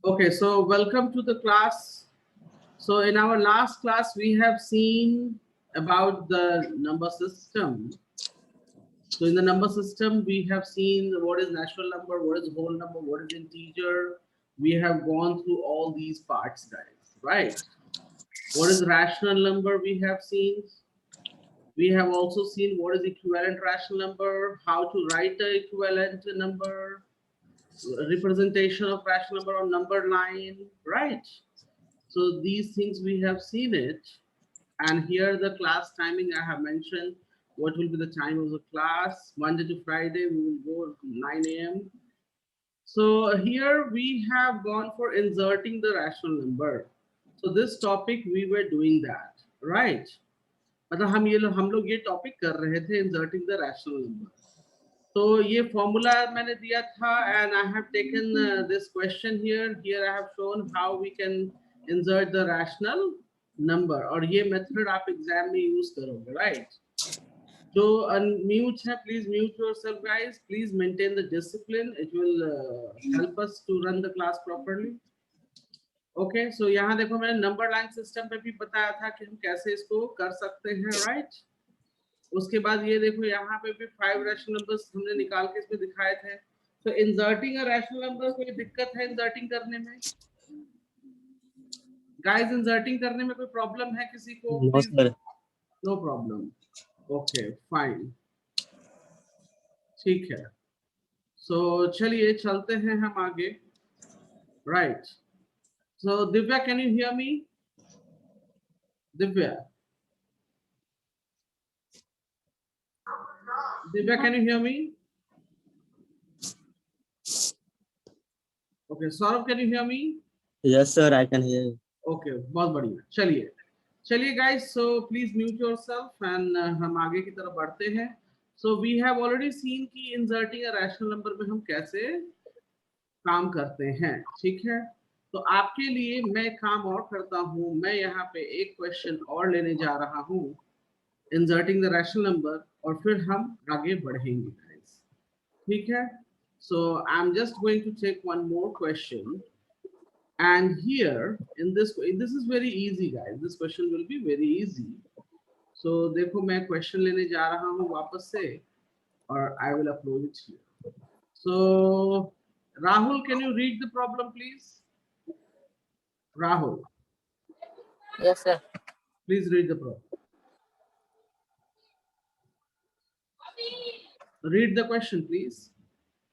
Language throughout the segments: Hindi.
Okay, so welcome to the class. So in our last class, we have seen about the number system. So in the number system, we have seen what is natural number, what is whole number, what is integer. We have gone through all these parts, guys, right? What is rational number we have seen. We have also seen what is equivalent rational number, how to write the equivalent number, representation of rational number on number line, right? So these things we have seen it. And here the class timing I have mentioned. What will be the time of the class? Monday to Friday, we will go 9 a.m. So here we have gone for inserting the rational number. So this topic we were doing that, right? मतलब हम लोग ये टॉपिक कर रहे थे इंसर्टिंग द रैशनल नंबर. तो ये फॉर्मूला मैंने दिया था and I have taken this question here I have shown how we can insert the rational number और ये मेथड आप एग्जाम में यूज करोगे, राइट? जो अनम्यूट है please mute yourself guys, please maintain the discipline, it will help us to run the class properly. Okay, so यहाँ देखो मैंने नंबर लाइन सिस्टम पे भी बताया था कि हम कैसे इसको कर सकते हैं, राइट? उसके बाद ये देखो यहाँ पे भी 5 रैशनल नंबर्स हमने निकाल के इसमें दिखाए थे. तो इंसर्टिंग अ रैशनल नंबर कोई दिक्कत है इंसर्टिंग करने में? गाइस इंसर्टिंग करने में कोई प्रॉब्लम है किसी को? No problem. ओके फाइन, ठीक है. सो चलिए चलते हैं हम आगे, right? So Divya, can you hear me? Divya, Divya, can you hear me? Okay, Saurabh, can you hear me? Yes sir, I can hear you. Okay, बहुत बढ़िया. चलिए guys, so please mute yourself and हम आगे की तरफ बढ़ते हैं. So we have already seen कि इंसर्टिंग अ रैशनल नंबर में हम कैसे काम करते हैं, ठीक है? तो आपके लिए मैं काम और करता हूं, मैं यहाँ पे एक क्वेश्चन और लेने जा रहा हूं इंसर्टिंग द रैशनल नंबर और फिर हम आगे बढ़ेंगे गाइस, ठीक है? So I am just going to take one more question. And here in this is very easy guys, this question will be very easy. So देखो मैं question लेने जा रहा हूँ वापस से और I will upload it here. So Rahul, can you read the problem please? Rahul, Yes, sir. please read the problem. Read the question please.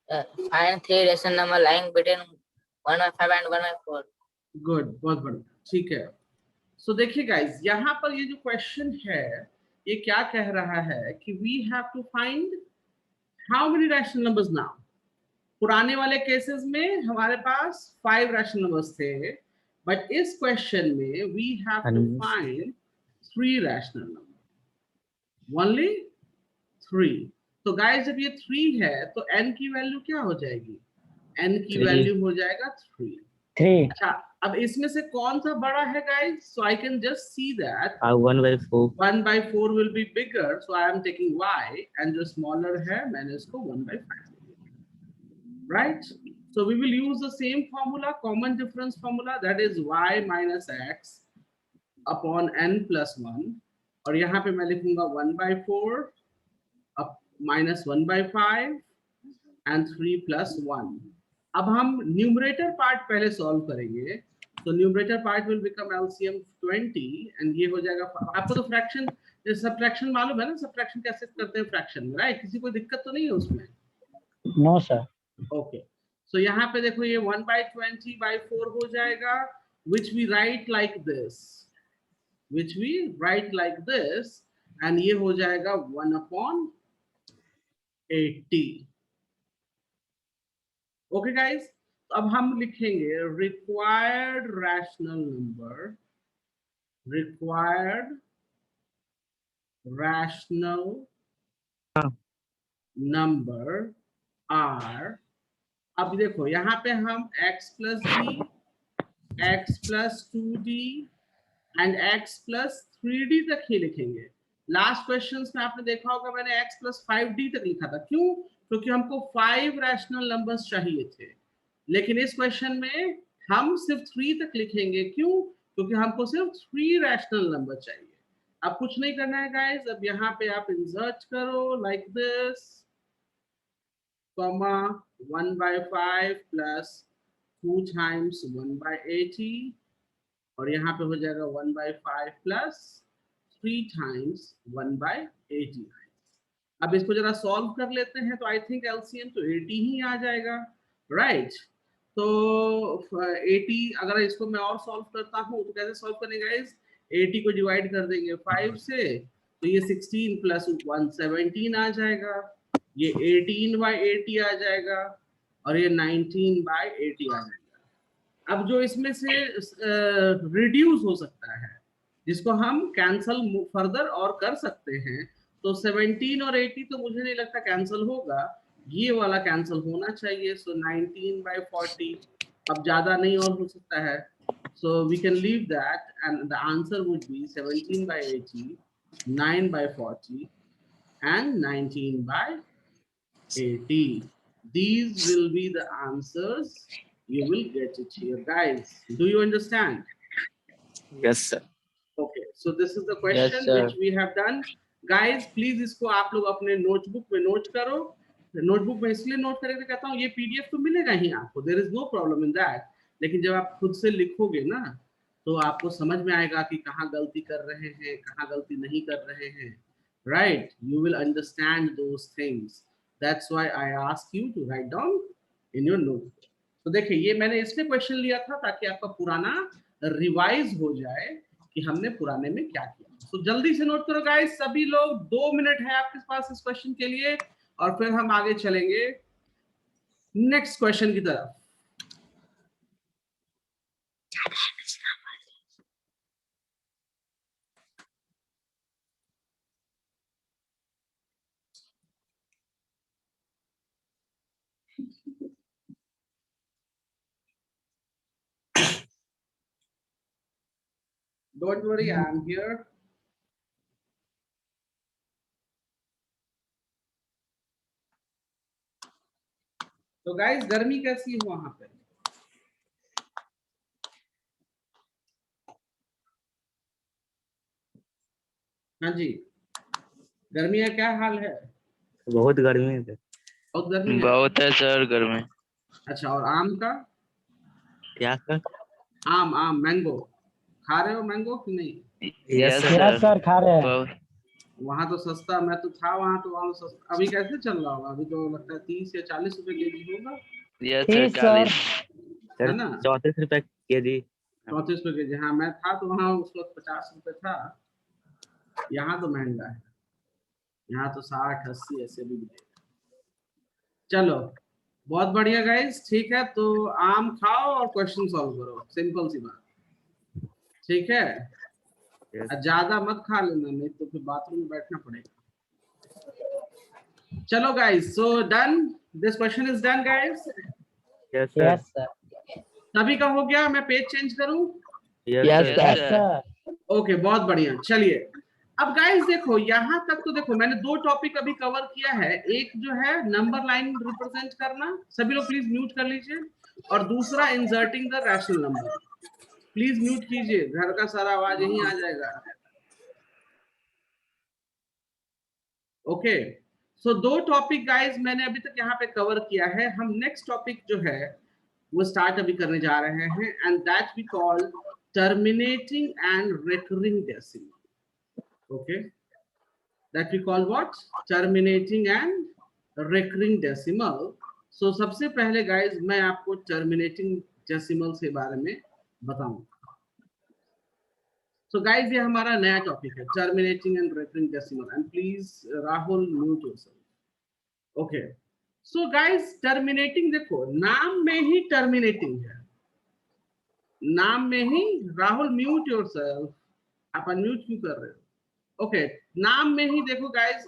Find 3 rational number lying between 1/5 and 1/4. Good, बहुत बढ़िया, ठीक है. So देखिए गाइस, यहाँ पर ये जो क्वेश्चन है ये क्या कह रहा है कि we have to find how many rational numbers now. पुराने वाले केसेस में हमारे पास 5 रैशनल नंबर्स थे, बट इस क्वेश्चन में we have to find 3 rational number, only 3. तो गाइस जब ये 3 है तो n की वैल्यू क्या हो जाएगी? n की वैल्यू हो जाएगा 3. अच्छा, अब इसमें से कौन सा बड़ा है guys? So I can just see that 1/4. 1/4 will be bigger, so I am taking y, and जो स्मॉलर है मैंने इसको 1/5. Right? So we will use the same formula, common difference formula, that is y minus x upon n plus 1. और यहाँ पे मैं लिखूंगा 1/4 up minus 1/5 and 3 plus 1. अब हम न्यूमरेटर पार्ट पहले सॉल्व करेंगे. तो numerator part will become LCM 20 and ये हो जाएगा. आपको तो फ्रैक्शन सबट्रैक्शन मालूम है ना, सबट्रैक्शन कैसे करते हैं फ्रैक्शन में, राइट? किसी को दिक्कत तो नहीं है उसमें? No sir. ओके, सो यहाँ पे देखो ये 1/20/4 हो जाएगा, which we write like this, and ये हो जाएगा 1/80. ओके गाइस, अब हम लिखेंगे रिक्वायर्ड रैशनल नंबर आर. अब देखो यहाँ पे हम x plus d, x plus 2d and x plus 3d तक ही लिखेंगे. लास्ट क्वेश्चंस में आपने देखा होगा मैंने x plus 5d तक लिखा था. क्यों? क्योंकि हमको 5 रैशनल नंबर्स चाहिए थे, लेकिन इस क्वेश्चन में हम सिर्फ 3 तक लिखेंगे। क्यों? क्योंकि हमको सिर्फ 3 रैशनल नंबर चाहिए। अब कुछ नहीं करना है गाइस, अब यहाँ पे आप इंसर्ट करो like this, comma 1/5 plus 2 times 1/80, और यहाँ पे हो जाएगा 1/5 प्लस 3 टाइम्स 1/80। अब इसको जरा सॉल्व कर लेते हैं, तो आई थिंक एलसीएम तो 80 ही आ जाएगा, राइट? तो 80, अगर इसको मैं और सॉल्व करता हूँ तो कैसे सॉल्व करेंगे गाइस? 80 को डिवाइड कर देंगे 5 से, तो ये 16 प्लस 1 17 आ जाएगा, ये 18/80 आ जाएगा, और ये 19/80 आ जाएगा। अब जो इसमें से रिड्यूस हो सकता है, जिसको हम कैंसल फर्दर और कर सकते हैं, तो 17 और 80 तो मुझे नहीं लगता कैंसल होगा, ये वाला कैंसल होना चाहिए। सो 19/40, अब ज्यादा नहीं और हो सकता है, so we can leave that and the answer would be 17/80, 9/40 and 19/80. These will be the answers. You will get it here, guys. Do you understand? Yes, sir. Okay, so this is the question sir. which we have done. Guys, please इसको आप लोग अपने नोटबुक में नोट करो। नोटबुक में इसलिए नोट करके कहता हूँ, ये पीडीएफ तो मिलेगा ही आपको, there is no problem in that, लेकिन जब आप खुद से लिखोगे ना, तो आपको समझ में आएगा कि कहाँ गलती कर रहे हैं, कहाँ गलती नहीं कर रहे हैं, right? You will understand those things, that's why I ask you to write down in your notebook. तो देखिए, ये मैंने इसलिए क्वेश्चन लिया था ताकि आपका पुराना रिवाइज हो जाए कि हमने पुराने में क्या किया। तो जल्दी से नोट करो गाइस, सभी लोग, 2 मिनट है आपके पास इस क्वेश्चन के लिए, और फिर हम आगे चलेंगे नेक्स्ट क्वेश्चन की तरफ। Don't worry, I am here. तो गाइस, गर्मी कैसी है वहां पे? हाँ जी, गर्मी है, क्या हाल है? बहुत गर्मी है। बहुत गर्मी है, बहुत है सर गर्मी। अच्छा, और आम का? क्या सर? आम मैंगो खा रहे हो, मैंगो कि नहीं? यस Yes, सर खा रहे हैं। बहुत। वहां तो सस्ता, मैं तो था वहां तो, वहां तो सस्ता। अभी कैसे चल रहा होगा? अभी तो लगता है 30 या 40 रुपए केजी होगा, यस सर 40। है ना? 34 रुपए केजी। 34 रुपए केजी, हाँ मैं था तो वहाँ उस वक्त 50 रुपए था। यहाँ तो महंगा है, यहाँ तो 60 80 ऐसे भी मिलेगा। चलो, बहुत बढ़िया गाइस, ठीक है, तो आम खाओ और क्वेश्चन सॉल्व करो, सिंपल सी बात, ठीक है? ज्यादा मत खा लेना, नहीं तो फिर बाथरूम में बैठना पड़ेगा। चलो guys, so done, this question is done guys. Yes sir. सभी का हो गया? मैं पेज चेंज करूं? Yes sir. ओके, बहुत बढ़िया। चलिए, अब गाइस देखो, यहाँ तक तो देखो मैंने 2 टॉपिक अभी कवर किया है। एक जो है नंबर लाइन रिप्रेजेंट करना, सभी लोग प्लीज म्यूट कर लीजिए, और दूसरा inserting the rational number. Please mute कीजिए, घर का सारा आवाज यहीं आ जाएगा। ओके, सो 2 टॉपिक गाइस मैंने अभी तक यहाँ पे कवर किया है। हम नेक्स्ट टॉपिक जो है वो स्टार्ट अभी करने जा रहे हैं, and that we call terminating and recurring decimal. Okay, that we call what? Terminating and recurring decimal. So सबसे पहले guys मैं आपको terminating decimal के बारे में बताऊंगा। So guys, ये हमारा नया टॉपिक है, terminating and recurring decimal, and please Rahul mute yourself. Okay, so guys, terminating देखो नाम में ही terminating है, नाम में ही। राहुल mute yourself, आप अनम्यूट क्यों कर रहे हो? ओके, नाम में ही देखो गाइस,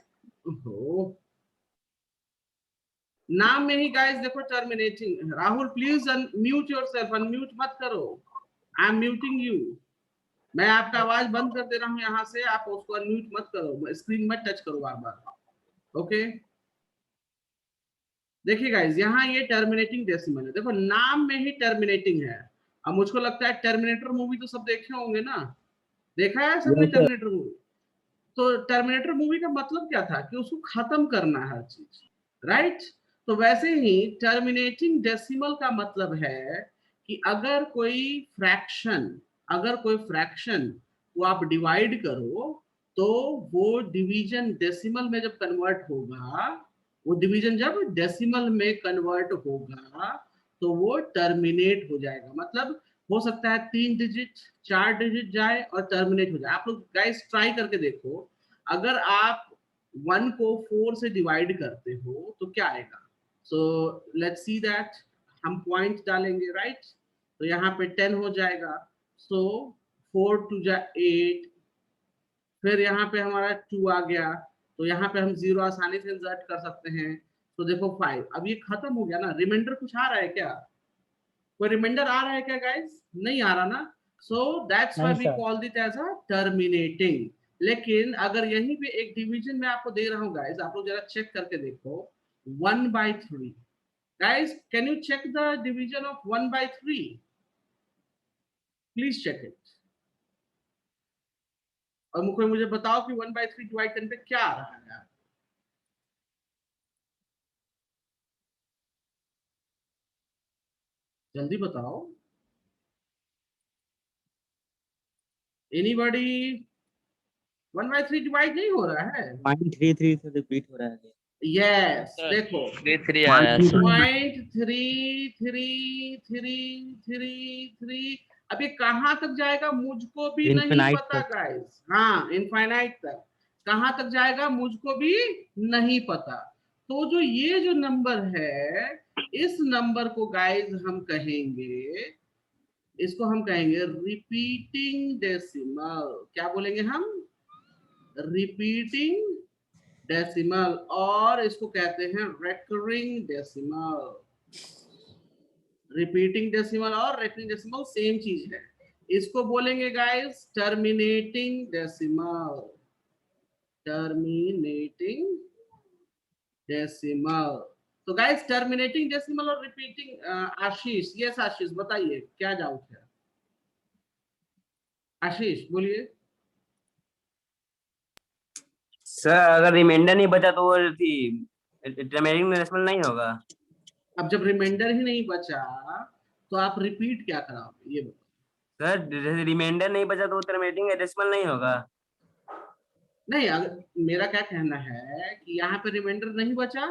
नाम में ही गाइस देखो terminating. Rahul please mute yourself, unmute मत करो, आई एम म्यूटिंग यू। मैं आपका आवाज बंद कर दे रहा हूं यहाँ से, आप उसको अनम्यूट मत करो, स्क्रीन मत टच करो बार बार। ओके, देखिए गाइस, यहाँ ये टर्मिनेटिंग डेसिमल है, देखो नाम में ही टर्मिनेटिंग है। अब मुझको लगता है टर्मिनेटर मूवी तो सब देखे होंगे ना, देखा है सबने टर्मिनेटर मूवी? तो टर्मिनेटर मूवी का मतलब क्या था कि उसको खत्म करना है हर चीज, राइट? तो वैसे ही टर्मिनेटिंग डेसिमल का मतलब है कि अगर कोई फ्रैक्शन को आप डिवाइड करो तो वो डिवीजन डेसिमल में जब कन्वर्ट होगा, वो डिवीजन जब डेसिमल में कन्वर्ट होगा तो वो टर्मिनेट हो जाएगा। मतलब हो सकता है 3 डिजिट 4 डिजिट जाए और टर्मिनेट हो जाए। आप लोग गाइस ट्राई करके देखो, अगर आप 1 को 4 से डिवाइड करते हो तो क्या आएगा? सो लेट्स सी दैट, हम पॉइंट डालेंगे, राइट? तो यहाँ पे 10 हो जाएगा, सो 4 2 जा 8, फिर यहाँ पे हमारा 2 आ गया, तो यहाँ पे हम 0 आसानी से इंसर्ट कर सकते हैं। तो देखो 5, अब ये खत्म हो गया ना। रिमाइंडर कुछ आ रहा है क्या? कोई रिमाइंडर आ रहा है क्या गाइस? नहीं आ रहा ना। So that's why we call it as a terminating. लेकिन अगर यहीं पे एक डिवीजन में आपको दे रहा हूँ गाइस, आप लोग जरा चेक करके देखो, 1/3। Guys can you check the division of 1/3? Please check it और मुझे बताओ कि 1/3 डिवाइड करने पे क्या आ रहा है। जल्दी बताओ। एनीबॉडी? 1/3 डिवाइड नहीं हो रहा है। 0.33 से रिपीट हो रहा है। यस, देखो 3 आया है सर। 0.333333। अब ये कहाँ तक जाएगा मुझको भी नहीं Infinite पता तक। गाइस। हाँ, इनफाइनाइट तक। कहाँ तक जाएगा मुझको भी नहीं पता। तो जो ये जो नंबर है, इस नंबर को गाइस हम कहेंगे, इसको हम कहेंगे रिपीटिंग डेसिमल। क्या बोलेंगे हम? Repeating decimal. और इसको कहते हैं रेकरिंग डेसिमल। रिपीटिंग डेसिमल और रेकरिंग डेसिमल सेम चीज है। इसको बोलेंगे guys terminating decimal. Terminating decimal. तो गाइस टर्मिनेटिंग डेसिमल और रिपीटिंग, आशीष, यस आशीष बताइए क्या डाउट है? आशीष बोलिए। सर अगर रिमाइंडर नहीं बचा तो वो थी टर्मिनेटिंग डेसिमल नहीं होगा। अब जब रिमाइंडर ही नहीं बचा तो आप रिपीट क्या कराओगे ये बताओ। सर जैसे रिमाइंडर नहीं बचा तो वो टर्मिनेटिंग डेसिमल नहीं होगा। नहीं, अगर मेरा क्या कहना है कि यहाँ पे रिमाइंडर नहीं बचा,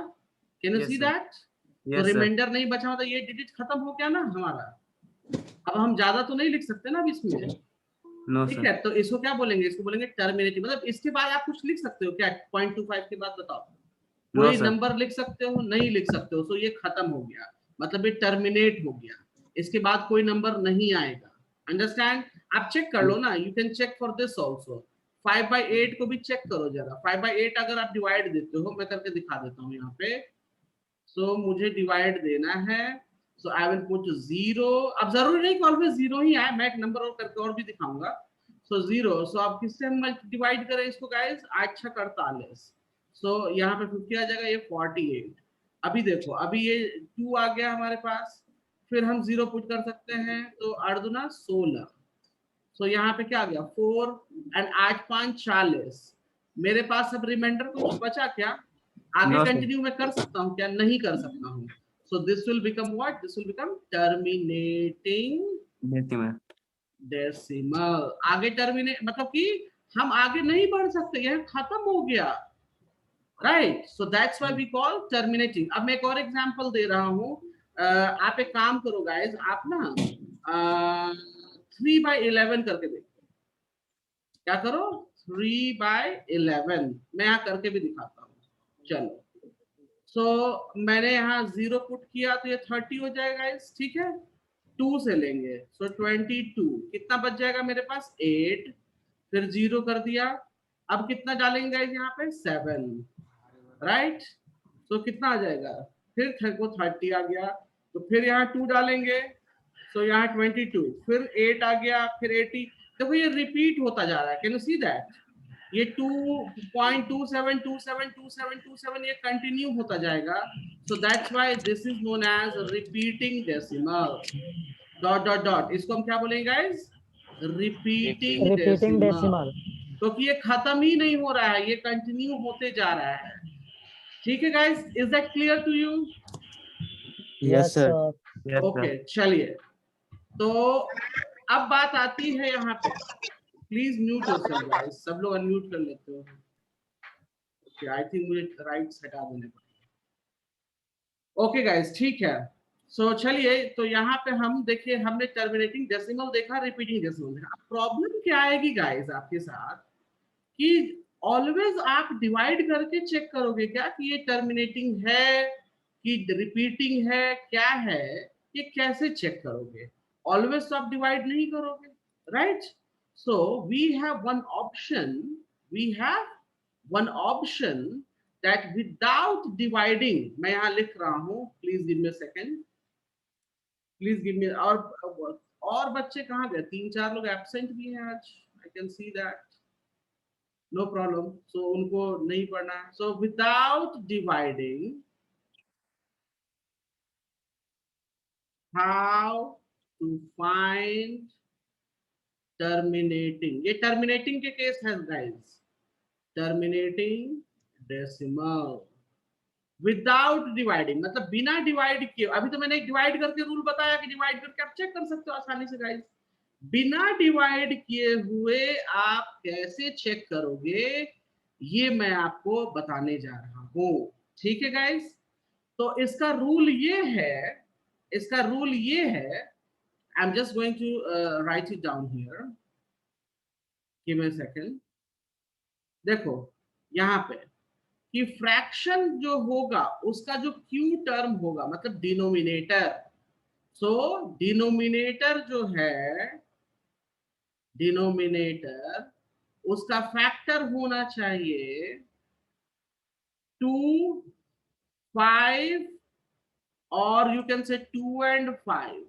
can you Yes, see sir. That? तो Yes, sir. रिमाइंडर नहीं बचा तो ये डिजिट खत्म हो गया ना हमारा। अब हम ज्यादा तो नहीं लिख सकते ना अब इसमें, No, ठीक sir. है? तो इसको क्या बोलेंगे? इसको बोलेंगे टर्मिनेटिंग। मतलब इसके बाद आप कुछ लिख सकते हो क्या? 0.25 के बाद बताओ, No, कोई sir. नंबर लिख सकते हो? नहीं लिख सकते हो। तो ये खत्म हो गया, मतलब ये टर्मिनेट हो गया। इसके बाद कोई नंबर नहीं आएगा। अंडरस्टैंड? आप चेक कर लो ना, you can check for this also. 5/8 को भी चेक करो जरा। 5/8 अगर आप डिवाइड देते हो, मैं करके दिखा देता हूँ यहाँ पे। सो मुझे डिवाइड देना है, सो आई विल पुट 0। अब जरूरी नहीं कि ऑलवेज 0 ही आए, मैं एक नंबर और करके और भी दिखाऊंगा। सो 0। सो अब किससे हम डिवाइड करें इसको गाइस? 8 × 48। सो यहाँ पे 50 आ जाएगा, ये 48। अभी देखो, अभी ये 2 आ गया हमारे पास, फिर हम 0 पुट कर सकते हैं, तो 8 दूना 16। सो यहाँ पे क्या आ गया? 4 एंड 8 5 40। मेरे पास अब रिमाइंडर कुछ बचा क्या? आगे No, sir. कंटिन्यू मैं कर सकता हूँ क्या? नहीं कर सकता हूँ। So this will become what? This will become terminating decimal. Decimal. आगे टर्मिनेट मतलब कि हम आगे नहीं बढ़ सकते, यह खत्म हो गया, right? So that's why we call terminating. अब मैं एक और एग्जांपल दे रहा हूँ। आप एक काम करो गाइस, आप ना 3/11 करके देखो। क्या करो? 3/11 मैं यहाँ करके भी दिखाता हूँ। चलो, सो मैंने यहाँ 0 पुट किया तो ये 30 हो जाएगा गाइस, ठीक है? 2 से लेंगे, सो 22। कितना बच जाएगा मेरे पास? 8। फिर 0 कर दिया। अब कितना डालेंगे गाइस यहाँ पे? 7, राइट? तो कितना आ जाएगा? फिर 30 आ गया, तो फिर यहाँ 2 डालेंगे, सो यहाँ 22। फिर 8 आ गया, फिर 80। देखो ये रिपीट होता जा रहा है, कैन यू सी दैट? ये 2.27272727 ये कंटिन्यू होता जाएगा. So that's why this is known as repeating decimal. Dot dot dot. इसको हम क्या बोलेंगे guys? Repeating Repeating decimal. decimal. क्योंकि ये खत्म ही नहीं हो रहा है, ये कंटिन्यू होते जा रहा है. ठीक है guys, is that clear to you? Yes, sir. Yes, Okay, चलिए. तो अब बात आती है यहाँ पे. प्लीज म्यूट योरसेल्फ गाइस, सब लोग अनम्यूट कर लेते हो. ओके, आई थिंक मुझे राइट्स हटा देने पड़ेंगे. ओके गाइस, ठीक है. सो चलिए, तो यहाँ पे हम देखिए, हमने टर्मिनेटिंग डेसिमल देखा, रिपीटिंग डेसिमल देखा. प्रॉब्लम क्या आएगी गाइस आपके साथ कि ऑलवेज आप डिवाइड करके चेक करोगे क्या कि ये टर्मिनेटिंग है कि रिपीटिंग है, क्या है, ये कैसे चेक करोगे? ऑलवेज तो आप डिवाइड नहीं करोगे, right? So we have one option that without dividing, मैं यहाँ लिख रहा हूँ, please give me a second, please give me. और बच्चे कहाँ गए? 3-4 लोग एब्सेंट भी हैं आज, I can see that. No problem. So उनको नहीं पढ़ना है. So without dividing, how to find terminating? ये terminating के केस है guys. Terminating decimal without dividing, मतलब बिना डिवाइड किए. अभी तो मैंने एक डिवाइड करके रूल बताया कि डिवाइड करके आप चेक कर सकते हो आसानी से गाइस. बिना डिवाइड किए हुए आप कैसे चेक करोगे, ये मैं आपको बताने जा रहा हूं. ठीक है गाइस? तो इसका रूल ये है, I am just going to write it down here. Give me a second. देखो यहाँ पे कि फ्रैक्शन जो होगा उसका जो क्यू टर्म होगा, मतलब डिनोमिनेटर. सो डिनोमिनेटर जो है, डिनोमिनेटर उसका फैक्टर होना चाहिए 2, 5 और यू कैन से 2 and 5.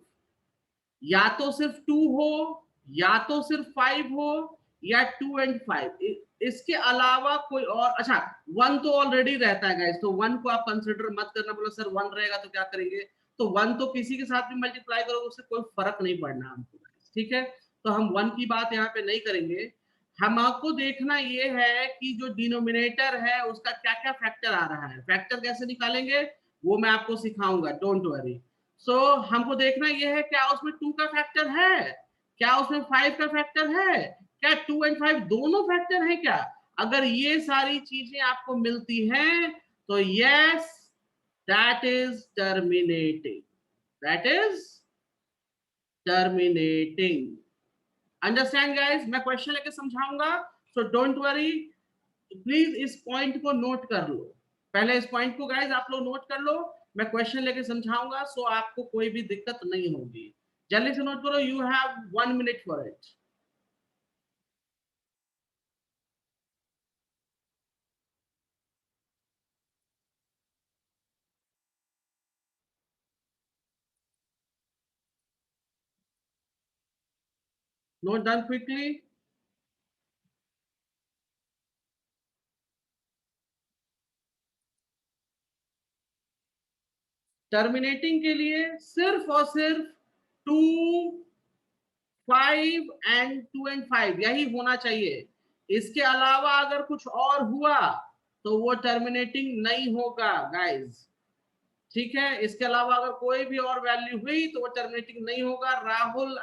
या तो सिर्फ 2 हो, या तो सिर्फ 5 हो, या 2 and 5. इसके अलावा कोई और. अच्छा, 1 तो ऑलरेडी रहता है गाइस, तो 1 को आप कंसिडर मत करना. बोलो सर 1 रहेगा तो क्या करेंगे? तो 1 तो किसी के साथ भी मल्टीप्लाई करोगे, उससे कोई फर्क नहीं पड़ना हमको. ठीक है, तो हम 1 की बात यहाँ पे नहीं करेंगे. हम आपको देखना ये है कि जो डिनोमिनेटर है उसका क्या क्या फैक्टर आ रहा है. फैक्टर कैसे निकालेंगे वो मैं आपको सिखाऊंगा, डोंट वरी. सो हमको देखना ये है, क्या उसमें 2 का फैक्टर है, क्या उसमें 5 का फैक्टर है, क्या 2 and 5 दोनों फैक्टर है क्या? अगर ये सारी चीजें आपको मिलती हैं तो yes, that is terminating. That is terminating. Understand guys? मैं क्वेश्चन लेके समझाऊंगा, सो डोंट वरी. प्लीज इस पॉइंट को नोट कर लो. पहले इस पॉइंट को गाइस आप लोग नोट कर लो. मैं क्वेश्चन लेके समझाऊंगा, सो आपको कोई भी दिक्कत नहीं होगी. जल्दी से नोट करो. You have 1 minute for it. Note done quickly. Terminating के लिए सिर्फ और सिर्फ 2, 5 and 2 and 5 यही होना चाहिए. इसके अलावा अगर कुछ और हुआ तो वो टर्मिनेटिंग नहीं होगा गाइस. ठीक है, इसके अलावा अगर कोई भी और वैल्यू हुई तो वो टर्मिनेटिंग नहीं होगा. राहुल,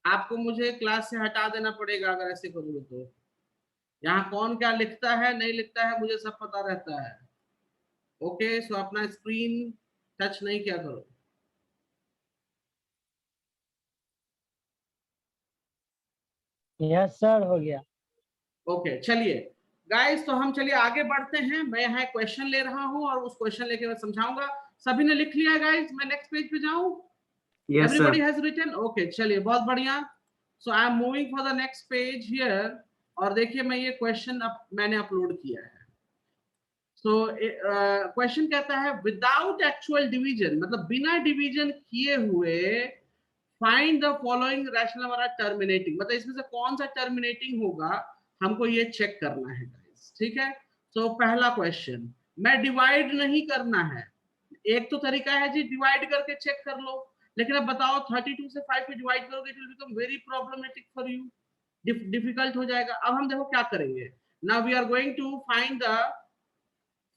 आपको मुझे क्लास से हटा देना पड़ेगा अगर ऐसे करोगे तो. यहाँ कौन क्या लिखता है नहीं लिखता है मुझे सब पता रहता है. ओके, सो अपना स्क्रीन टच नहीं किया करो. यस सर, हो गया. ओके, चलिए गाइस, तो हम चलिए आगे बढ़ते हैं. मैं यहाँ क्वेश्चन ले रहा हूँ और उस क्वेश्चन लेके मैं समझाऊंगा. सभी ने लिख लिया गाइस? मैं नेक्स्ट पेज पे जाऊं? yes sir. Everybody has written? Okay, चलिए बहुत बढ़िया. So I am moving for the next page here. और देखिए मैं ये क्वेश्चन मैंने अपलोड किया है. सो क्वेश्चन कहता है विदाउट एक्चुअल डिवीजन, मतलब बिना डिवीजन किए हुए find the following rational number are terminating. मतलब इसमें से कौन सा टर्मिनेटिंग होगा हमको ये चेक करना है गाइस, ठीक है। तो पहला क्वेश्चन, मैं डिवाइड नहीं करना है। एक तो तरीका है जी डिवाइड करके चेक कर लो, लेकिन अब बताओ 32 से 5 पे डिवाइड करोगे, it will become very problematic for you, difficult हो जाएगा। अब हम देखो क्या करेंगे, now we are going to find the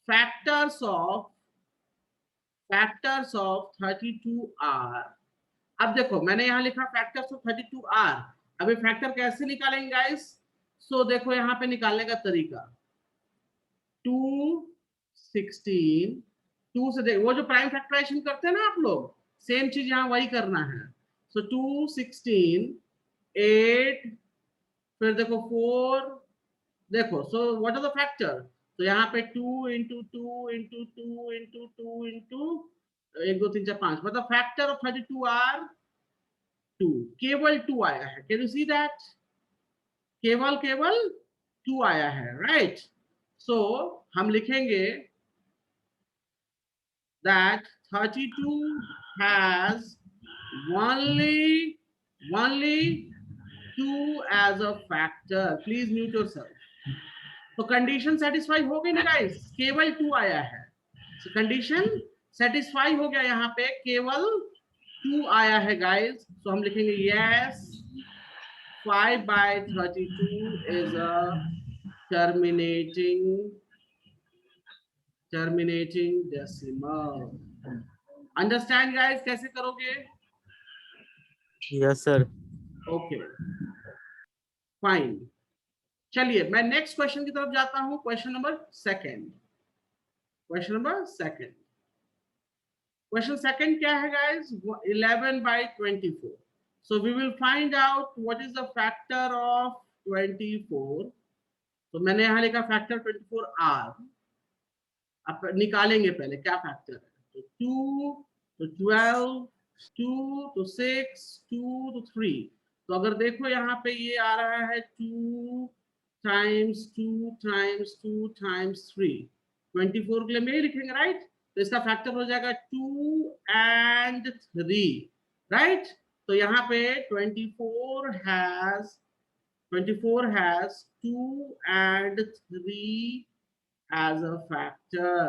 factors of 32R। अब देखो मैंने यहाँ लिखा फैक्टर्स ऑफ 32R। अब ये फैक्टर कैसे निकालेंगे गाइस? सो देखो यहाँ पे निकालने का तरीका, 216, 2 से देख, वो जो प्राइम फैक्टराइजेशन करते हैं ना आप लोग, सेम चीज यहाँ वही करना है। सो 216, 8, फिर देखो 4, देखो so what are the factor? तो यहाँ पे 2 इंटू 2 इंटू 2 इंटू 2 इंटू 1 2 3 4 5, मतलब फैक्टर ऑफ 32R 2, केवल 2 आया है। Can you see that? केवल 2 आया है, राइट। सो हम लिखेंगे that 32 has only 2 as a factor. Please mute yourself. तो कंडीशन सेटिस्फाई हो गई ना गाइस, केवल 2 आया है। तो कंडीशन सेटिस्फाई हो गया, यहाँ पे केवल 2 आया है गाइस। तो हम लिखेंगे yes 5/32 is a terminating decimal. Understand guys कैसे करोगे? Yes sir. ओके फाइन, चलिए मैं नेक्स्ट क्वेश्चन की तरफ जाता हूं। क्वेश्चन नंबर सेकंड क्या है guys? 11/24। So we will find out what is the factor of 24। तो मैंने यहां लिखा फैक्टर 24R। अब निकालेंगे पहले क्या फैक्टर है। तो 2 तो 12, 2 तो 6, 2 तो 3। तो अगर देखो यहाँ पे ये आ रहा है 2 टाइम्स 2 टाइम्स 2 टाइम्स 3, 24 के लिए में ही लिखेंगे, राइट। तो इसका फैक्टर हो जाएगा 2 and 3, राइट। तो यहाँ पे 24 has 2 and 3 as a factor।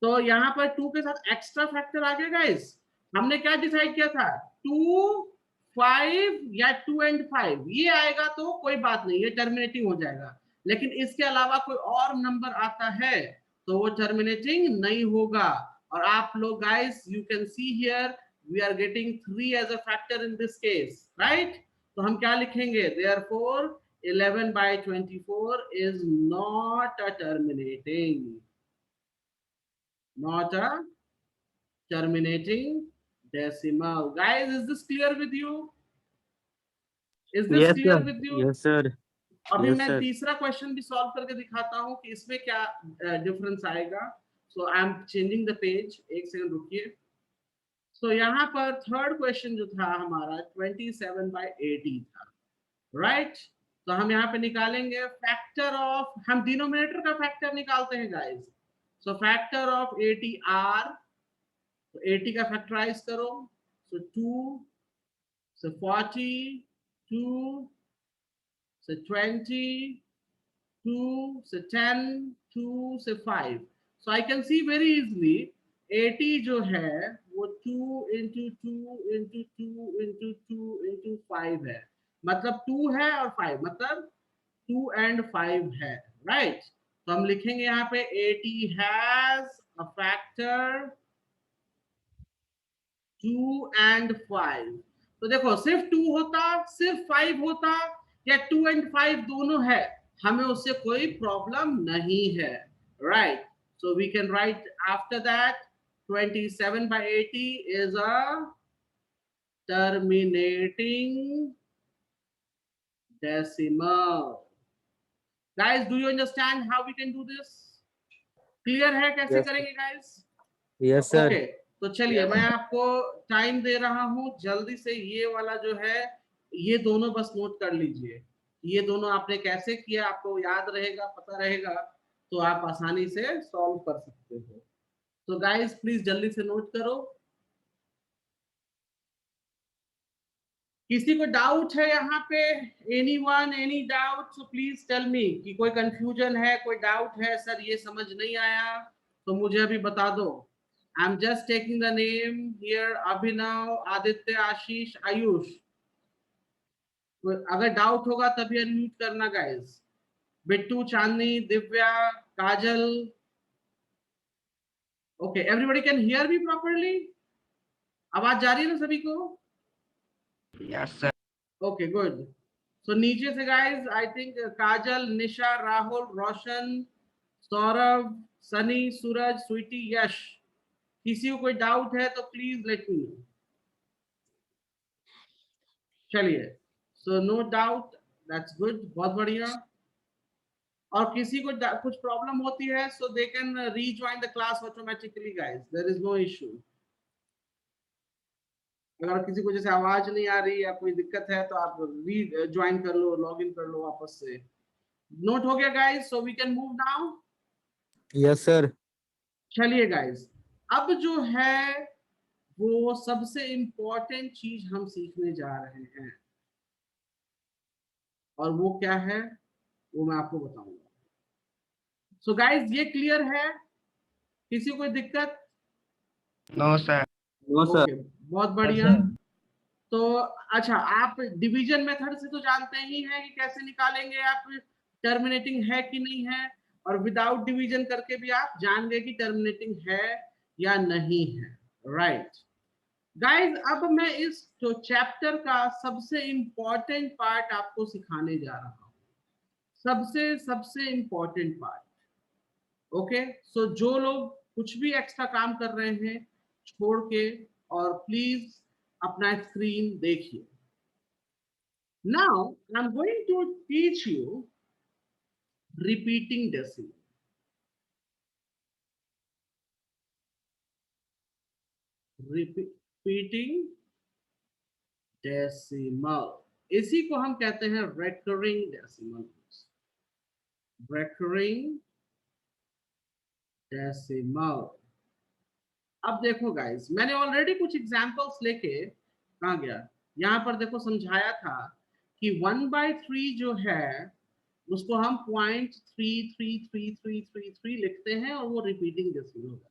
तो यहाँ पर 2 के साथ एक्स्ट्रा फैक्टर आ गया गाइस। हमने क्या डिसाइड किया था? 2, 5 या 2 and 5, ये आएगा तो कोई बात नहीं, ये टर्मिनेटिंग हो जाएगा। लेकिन इसके अलावा कोई और नंबर आता है तो वो टर्मिनेटिंग नहीं होगा। और आप लोग guys you can see here we are getting 3 as a factor in this case, right. तो हम क्या लिखेंगे? Therefore 11/24 is not a terminating decimal. Guys, is this clear with you? Is this yes clear sir. with you? Yes sir. अभी yes, मैं sir. तीसरा क्वेश्चन भी सॉल्व करके दिखाता हूँ कि इसमें क्या डिफरेंस आएगा। So I am changing the page, एक सेकंड रुकिए। सो यहाँ पर थर्ड क्वेश्चन जो था हमारा 27/80 था, राइट। तो हम यहाँ पे निकालेंगे फैक्टर ऑफ, हम डिनोमिनेटर का फैक्टर निकालते हैं guys. So factor of 80R, तो 80 का फैक्टराइज करो। सो 2 से 40, 2 से 20, 2 से 10, 2 से 5। So I can see very easily 80 जो है वो 2 इंटू 2 इंटू 2 इंटू 2 इंटू 5 है, मतलब 2 है और 5, मतलब 2 and 5 है, राइट। तो हम लिखेंगे यहाँ पे 80 हैज अ फैक्टर 2 and 5। तो देखो सिर्फ 2 होता, सिर्फ 5 होता, या 2 and 5 दोनों है, हमें उससे कोई प्रॉब्लम नहीं है, right. So we can write after that 27/80 is a terminating decimal। Guys, do you understand how we can do this? Clear है कैसे Yes, करेंगे गाइस? Yes sir. ओके, तो चलिए मैं आपको टाइम दे रहा हूं, जल्दी से ये वाला जो है ये दोनों बस नोट कर लीजिए। ये दोनों आपने कैसे किया, आपको याद रहेगा, पता रहेगा, तो आप आसानी से सॉल्व कर सकते हो। तो गाइस प्लीज जल्दी से नोट करो। किसी को डाउट है यहाँ पे? Anyone, any doubt? So please tell me कि कोई कंफ्यूजन है, कोई डाउट है, सर ये समझ नहीं आया तो मुझे अभी बता दो। I am just taking the name here, Abhinav, Aditya, Ashish, Ayush. अगर डाउट होगा तभी अनम्यूट करना guys. Bittu, Chandni, Divya, Kajal. Okay, everybody can hear me properly? आवाज जा रही है ना सभी को? Yes sir. Okay good. So नीचे से guys, I think Kajal, Nisha, Rahul, Roshan, Saurabh, Sunny, Suraj, Sweety, Yash. किसी को कोई डाउट है तो प्लीज लेट मी नो। चलिए, so no doubt, that's good, बहुत बढ़िया। और किसी को कुछ प्रॉब्लम होती है so they can rejoin the class automatically guys, there is no issue. अगर किसी को जैसे आवाज नहीं आ रही या कोई दिक्कत है तो आप री ज्वाइन कर लो, लॉग इन कर लो वापस से। नोट हो गया guys? So we can move now. Yes sir. चलिए गाइस, अब जो है वो सबसे इंपॉर्टेंट चीज हम सीखने जा रहे हैं, और वो क्या है वो मैं आपको बताऊंगा। सो गाइस, ये क्लियर है? किसी को कोई दिक्कत? No sir. No sir. Okay, बहुत बढ़िया। तो अच्छा, आप डिवीजन मेथड से तो जानते ही हैं कि कैसे निकालेंगे आप टर्मिनेटिंग है कि नहीं है, और विदाउट डिवीजन करके भी आप जान गए कि टर्मिनेटिंग है या नहीं है, राइट? गाइस, अब मैं इस जो चैप्टर का सबसे इंपॉर्टेंट पार्ट आपको सिखाने जा रहा हूं, सबसे सबसे इंपॉर्टेंट पार्ट। ओके, सो जो लोग कुछ भी एक्स्ट्रा काम कर रहे हैं छोड़ के, और प्लीज अपना स्क्रीन देखिए। Now I am going to teach you repeating decimal. Repeating decimal, इसी को हम कहते हैं रेकरिंग डेसिमल। Recurring decimal. अब देखो गाइस, मैंने ऑलरेडी कुछ एग्जांपल्स लेके, कहाँ गया, यहाँ पर देखो समझाया था कि 1/3 जो है उसको हम 0.33333 लिखते हैं और वो रिपीटिंग डेसिमल होगा,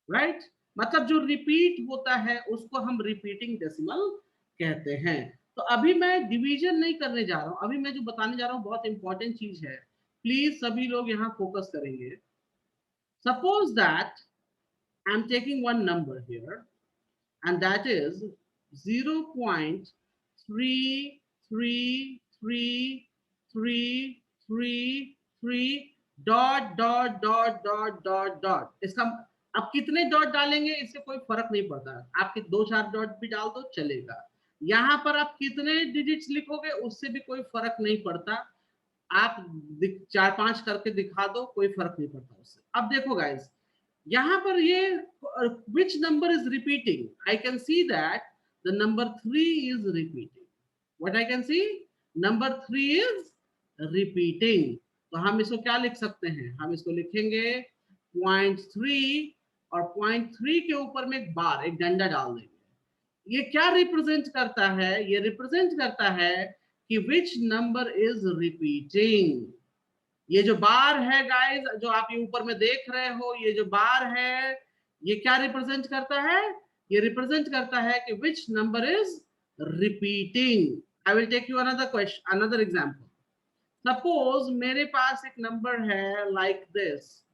राइट? मतलब जो रिपीट होता है उसको हम रिपीटिंग डेसिमल कहते हैं। तो अभी मैं डिवीजन नहीं करने जा रहा हूं, अभी मैं जो बताने जा रहा हूं बहुत इंपॉर्टेंट चीज है, प्लीज सभी लोग यहाँ फोकस करेंगे। Suppose that I am taking one number here, and that is 0.33333 dot dot dot dot dot dot. इसका अब कितने डॉट डालेंगे इससे कोई फर्क नहीं पड़ता, आपके 2-4 डॉट भी डाल दो चलेगा। यहां पर आप कितने डिजिट्स लिखोगे उससे भी कोई फर्क नहीं पड़ता, आप 4-5 करके दिखा दो, कोई फर्क नहीं पड़ता उससे। अब देखो गाइस, यहाँ पर ये which number is repeating? I can see that the number 3 is repeating. What I can see? Number 3 is repeating. तो हम इसको क्या लिख सकते हैं? हम इसको लिखेंगे 0.3, और 0.3 के ऊपर में एक बार, एक डंडा डाल देंगे। ये क्या रिप्रेजेंट करता है? ये रिप्रेजेंट करता है कि which number is repeating। ये जो बार है गाइस, जो आप ये ऊपर में देख रहे हो, ये जो बार है ये क्या रिप्रेजेंट करता है? ये रिप्रेजेंट करता है कि which number is repeating। I will take you another question, another example. Suppose मेरे पास एक नंबर है like this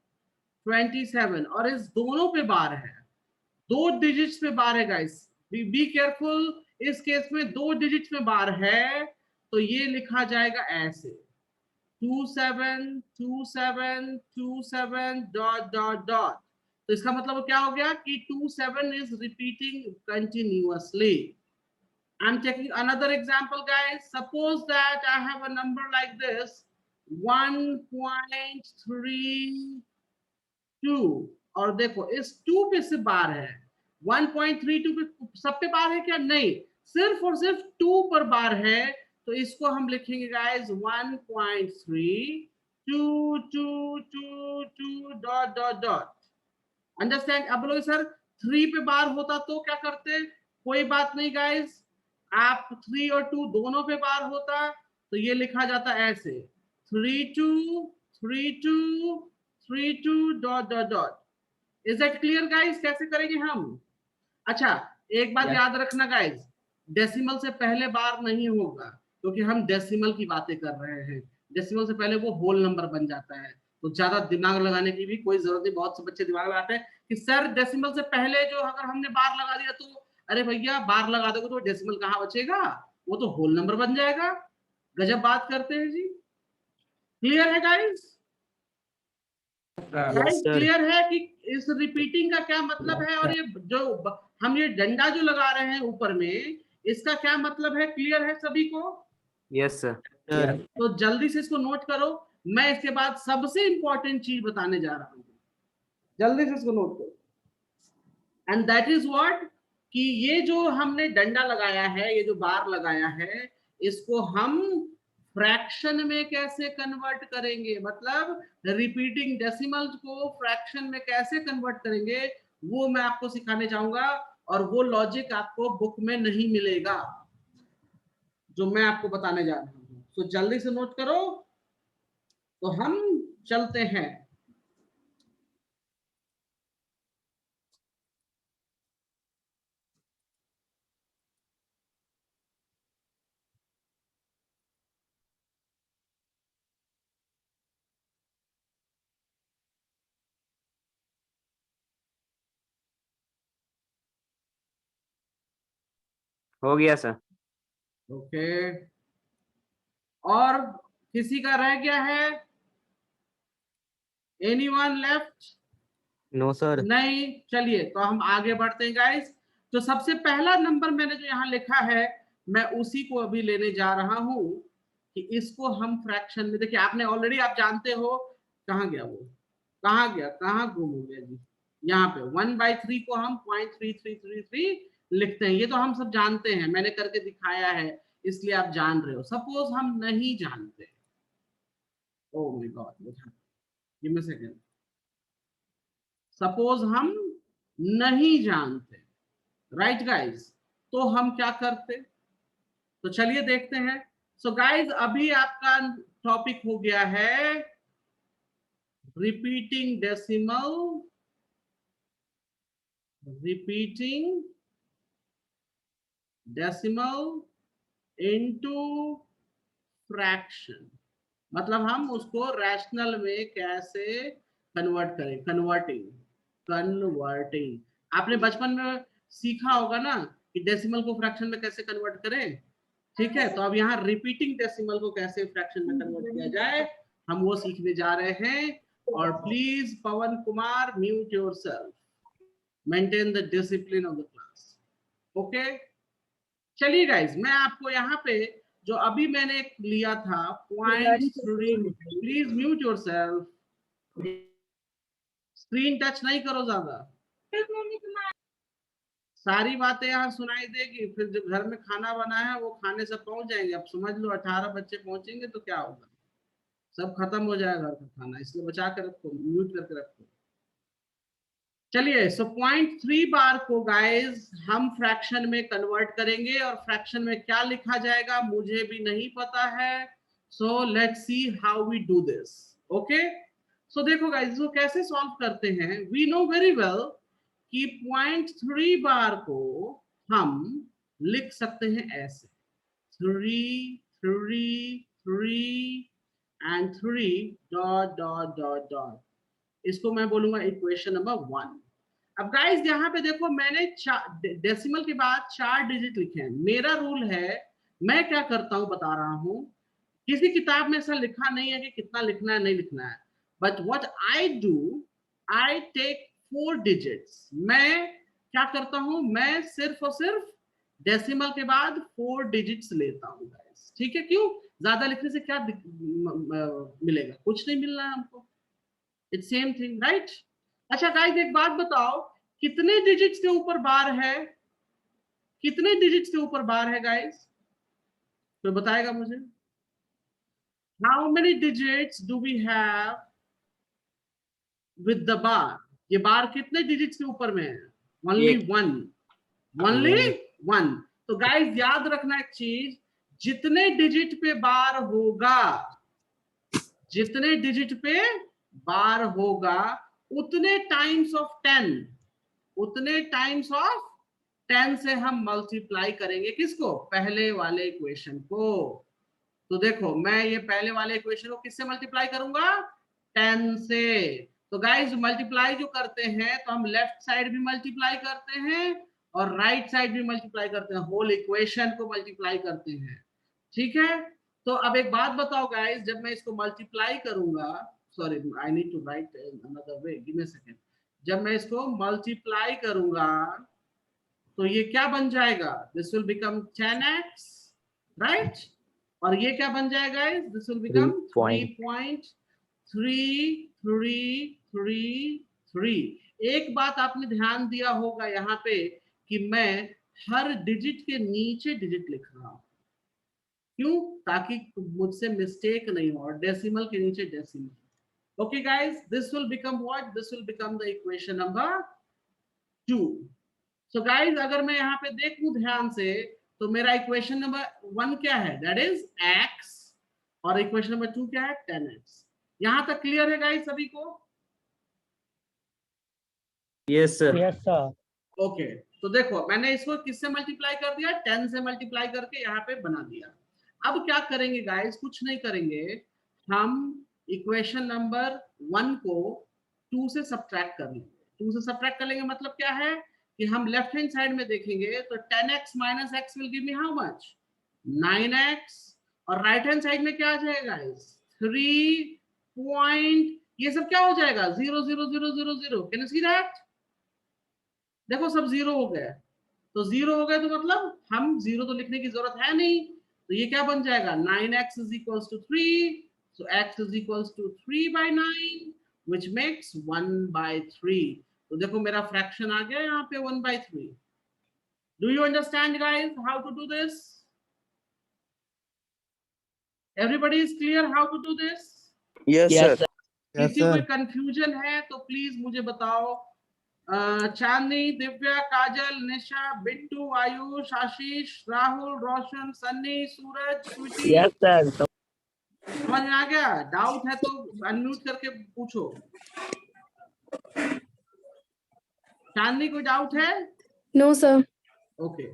27, और इस दोनों पे बार है, 2 डिजिट्स पे बार है गाइस, बी केयरफुल। इस केस में 2 डिजिट्स में बार है तो ये लिखा जाएगा ऐसे 272727 डॉट डॉट डॉट। तो इसका मतलब क्या हो गया कि 27 is repeating continuously. I'm taking another example guys. Suppose that I have a number like this 1.32, और देखो इस 2 पे से बार है, 1.32 पे सब पे बार है क्या? नहीं, सिर्फ और सिर्फ 2 पर बार है, तो इसको हम लिखेंगे guys 1.32222 dot dot dot. Understand? अब बोलोगे सर 3 पे बार होता तो क्या करते? कोई बात नहीं गाइस, आप 3 और 2 दोनों पे बार होता तो ये लिखा जाता ऐसे 3 2 3 2 3 2 dot dot dot. Is that clear guys? कैसे करेंगे हम? अच्छा, एक बात Yes. याद रखना गाइस, डेसिमल से पहले बार नहीं होगा क्योंकि हम डेसिमल की बातें कर रहे हैं। डेसिमल से पहले वो होल नंबर बन जाता है, तो ज्यादा दिमाग लगाने की भी कोई जरूरत नहीं। बहुत से बच्चे दिमाग लगाते हैं कि सर डेसिमल से पहले जो अगर हमने बार लगा दिया तो, अरे भैया बार लगा दोगे तो डेसिमल कहाँ बचेगा, वो तो होल नंबर बन जाएगा। गजब बात करते हैं जी। क्लियर है गाइस? Yes, sir. क्लियर है कि इस रिपीटिंग का क्या मतलब है, और ये जो हम ये डंडा जो लगा रहे हैं ऊपर में, इसका क्या मतलब है? क्लियर है सभी को? Yes sir. Sir. तो जल्दी से इसको नोट करो, मैं इसके बाद सबसे इंपॉर्टेंट चीज बताने जा रहा हूं, जल्दी से इसको नोट करो। एंड दैट इज व्हाट, कि ये जो हमने डंडा लगाया है, ये जो बार लगाया है, इसको हम फ्रैक्शन में कैसे कन्वर्ट करेंगे, मतलब रिपीटिंग डेसिमल्स को फ्रैक्शन में कैसे कन्वर्ट करेंगे, वो मैं आपको सिखाने जाऊंगा। और वो लॉजिक आपको बुक में नहीं मिलेगा जो मैं आपको बताने जा रहा हूँ। तो जल्दी से नोट करो, तो हम चलते हैं। हो गया सर। ओके, और किसी का रह गया है? Anyone left? No, sir. नहीं, चलिए तो हम आगे बढ़ते हैं गाइस। तो सबसे पहला नंबर मैंने जो यहाँ लिखा है, मैं उसी को अभी लेने जा रहा हूं कि इसको हम फ्रैक्शन में, देखिए आपने ऑलरेडी, आप जानते हो, कहाँ गया वो, कहाँ गया, कहाँ गुम हो गया जी, यहाँ पे 1/3 को हम 0.3333 लिखते हैं। ये तो हम सब जानते हैं, मैंने करके दिखाया है, इसलिए आप जान रहे हो। सपोज हम नहीं जानते, oh my God, give me second, suppose हम नहीं जानते, राइट गाइज, तो हम क्या करते? तो चलिए देखते हैं। सो गाइज, अभी आपका टॉपिक हो गया है repeating decimal, repeating decimal into fraction, मतलब हम उसको रैशनल में कैसे कन्वर्ट करें, कन्वर्टिंग। आपने बचपन में सीखा होगा ना कि डेसिमल को फ्रैक्शन में कैसे कन्वर्ट करें, ठीक है? तो अब यहाँ रिपीटिंग डेसिमल को कैसे फ्रैक्शन में कन्वर्ट किया जाए, हम वो सीखने जा रहे हैं। और please Pawan Kumar, mute yourself, maintain the discipline of the class. Okay, चलिए गाइज, मैं आपको यहाँ पे जो अभी मैंने लिया था 0.3, please mute yourself, screen touch नहीं करो ज्यादा, सारी बातें यहाँ सुनाई देगी, फिर जब घर में खाना बना है वो खाने से पहुंच जाएंगे। अब समझ लो 18 बच्चे पहुंचेंगे तो क्या होगा, सब खत्म हो जाएगा घर का खाना, इसलिए बचा के रखो, म्यूट करके रखो। चलिए, सो 0.3 बार को गाइस हम फ्रैक्शन में कन्वर्ट करेंगे, और फ्रैक्शन में क्या लिखा जाएगा मुझे भी नहीं पता है। So let's see how we do this. Okay, so देखो गाइस, इसको कैसे सॉल्व करते हैं। वी नो वेरी वेल कि 0.3 बार को हम लिख सकते हैं ऐसे 3 3 3 and 3 dot dot dot dot, इसको मैं बोलूंगा इक्वेशन नंबर 1। अब गाइस यहाँ पे देखो, मैंने डेसिमल के बाद 4 डिजिट लिखे हैं। मेरा रूल है, मैं क्या करता हूं बता रहा हूं, किसी किताब में ऐसा लिखा नहीं है कि कितना लिखना है नहीं लिखना है, but what I do, I take 4 digits. मैं क्या करता हूं, मैं सिर्फ और सिर्फ डेसिमल के बाद 4 डिजिट्स लेता हूं गाइस, ठीक है? क्यों? ज्यादा लिखने से क्या मिलेगा? कुछ नहीं मिलना है हमको, इट्स सेम थिंग, राइट? अच्छा गाइस, एक बात बताओ, कितने डिजिट्स के ऊपर बार है, कितने डिजिट्स के ऊपर बार है गाइस? तो बताएगा मुझे, how many digits do we have with the bar? ये बार कितने डिजिट्स के ऊपर में है? ओनली एक। One, only one. तो गाइस याद रखना एक चीज, जितने डिजिट पे बार होगा, जितने डिजिट पे बार होगा, उतने टाइम्स ऑफ 10, उतने टाइम्स ऑफ 10 से हम मल्टीप्लाई करेंगे किसको? पहले वाले इक्वेशन को। तो देखो मैं ये पहले वाले इक्वेशन को किससे मल्टीप्लाई करूंगा? 10 से। तो गाइस मल्टीप्लाई जो करते हैं तो हम लेफ्ट साइड भी मल्टीप्लाई करते हैं और राइट साइड भी मल्टीप्लाई करते हैं, होल इक्वेशन को मल्टीप्लाई करते हैं। ठीक है, तो अब एक बात बताओ गाइस, जब मैं इसको मल्टीप्लाई करूंगा, sorry I need to write another way, give me a second. जब मैं इसको मल्टीप्लाई करूंगा तो ये क्या बन जाएगा? This will become 10x, right? और ये क्या बन जाएगा? This will become 3.3333। एक बात आपने ध्यान दिया होगा यहाँ पे कि मैं हर डिजिट के नीचे डिजिट लिख रहा हूं, क्यों? ताकि मुझसे मिस्टेक नहीं हो, और डेसिमल के नीचे decimal. Okay guys, this will become what? This will become the equation number 2। So guys अगर मैं यहाँ पे देखूं ध्यान से, तो मेरा इक्वेशन नंबर 1 क्या है? दैट इज x, और इक्वेशन नंबर 2 क्या है? 10x। यहां तक क्लियर है गाइस सभी को? Yes sir. Yes sir. Okay, तो देखो मैंने इसको किससे मल्टीप्लाई कर दिया? 10 से मल्टीप्लाई करके यहाँ पे बना दिया। अब क्या करेंगे गाइस? कुछ नहीं करेंगे, हम इक्वेशन नंबर 1 को 2 से सब्ट्रैक्ट कर लेंगे। 2 से सब्ट्रैक्ट कर लेंगे मतलब क्या है कि हम लेफ्ट हैंड साइड में देखेंगे तो 10x minus x will give me how much? 9x। और राइट हैंड साइड में क्या आ जाएगा? 3 पॉइंट, ये सब क्या हो जाएगा? 0 0 0 0 0। Can you see that? देखो सब जीरो हो गया, तो जीरो हो गया तो मतलब हम जीरो तो लिखने की जरूरत है नहीं, तो ये क्या बन जाएगा? 9x is equals to 3, so x is equals to 3/9 which makes 1/3। तो देखो मेरा फ्रैक्शन आ गया यहाँ पे 1/3। Do you understand guys how to do this? Everybody is clear how to do this? Yes Yes, sir. sir. Yes, किसी कोई sir. कंफ्यूजन है तो प्लीज मुझे बताओ। चांदनी, दिव्या, काजल, निशा, बिट्टू, आयुष, आशीष, राहुल, रोशन, सन्नी, सूरज, स्वीटी, Yes, sir. समझ में आ गया? डाउट है तो अनम्यूट करके पूछो। चांदनी कोई डाउट है? No sir. ओके,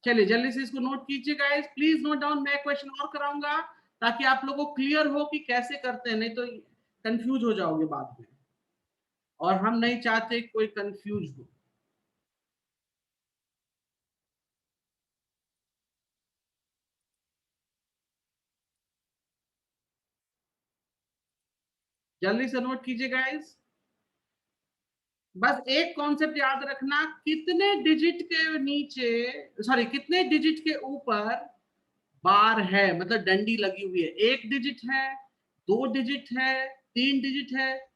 चलिए जल्दी से इसको नोट कीजिए गाइस, प्लीज नोट डाउन। मैं क्वेश्चन और कराऊंगा ताकि आप लोगों को क्लियर हो कि कैसे करते हैं, नहीं तो कंफ्यूज हो जाओगे बाद में, और हम नहीं चाहते कोई कंफ्यूज हो। जल्दी से नोट कीजिए गाइस। बस एक कॉन्सेप्ट याद रखना, कितने डिजिट के नीचे, सॉरी कितने डिजिट के ऊपर बार है, मतलब डंडी लगी हुई है? 1 डिजिट है, 2 डिजिट है, 3 डिजिट है,